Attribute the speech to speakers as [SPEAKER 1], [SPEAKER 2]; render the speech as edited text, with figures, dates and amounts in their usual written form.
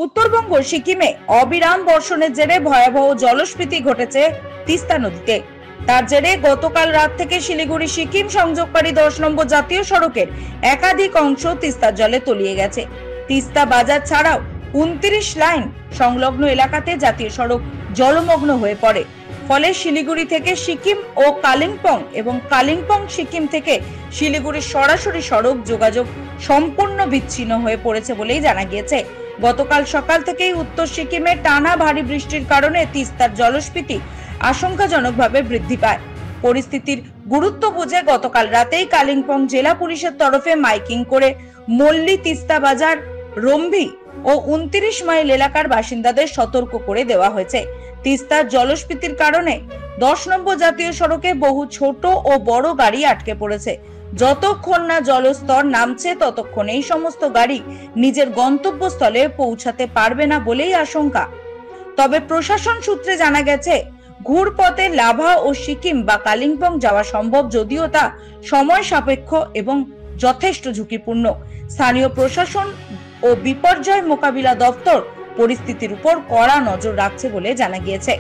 [SPEAKER 1] উত্তরবঙ্গ সিকিমে অবিরাম বর্ষণের জেরে ভয়াবহ জলস্ফীতি ঘটেছে তিস্তা নদীতে। তার জেরে গতকাল রাত থেকে শিলিগুড়ি সিকিম সংযোগকারী 10 নম্বর জাতীয় সড়কের একাধিক অংশ তিস্তার জলে তলিয়ে গেছে। তিস্তা বাজার ছাড়াও 29 লাইন সংলগ্ন এলাকাতে জাতীয় সড়ক জলমগ্ন হয়ে পড়ে। ফলে শিলিগুড়ি থেকে সিকিম ও কালিম্পং এবং কালিম্পং সিকিম থেকে শিলিগুড়ির সরাসরি সড়ক যোগাযোগ সম্পূর্ণ বিচ্ছিন্ন হয়ে পড়েছে বলেই জানা গিয়েছে। গতকাল সকাল থেকেই উত্তর সিকিমে টানা ভারী বৃষ্টির কারণে তিস্তার জলস্ফীতি আশঙ্কাজনকভাবে বৃদ্ধি পায়। পরিস্থিতির গুরুত্ব বুঝে গতকাল রাতেই কালিম্পং জেলা পুলিশের তরফে মাইকিং করে মল্লি, তিস্তা বাজার, রম্ভি ও 29 মাইল এলাকার বাসিন্দাদের সতর্ক করে দেওয়া হয়েছে। তিস্তার জলস্ফীতির কারণে 10 নম্বর জাতীয় সড়কে বহু ছোট ও বড় গাড়ি আটকে পড়েছে। যতক্ষণ না জলস্তর নামছে ততক্ষণ এই সমস্ত গাড়ি নিজের গন্তব্যস্থলে পৌঁছাতে পারবে না বলেই আশঙ্কা। তবে প্রশাসন সূত্রে জানা গেছে, ঘুরপথে লাভা ও সিকিম বা কালিম্পং যাওয়া সম্ভব, যদিও তা সময় সাপেক্ষ এবং যথেষ্ট ঝুঁকিপূর্ণ। স্থানীয় প্রশাসন ও বিপর্যয় মোকাবিলা দপ্তর পরিস্থিতির উপর কড়া নজর রাখছে বলে জানা গিয়েছে।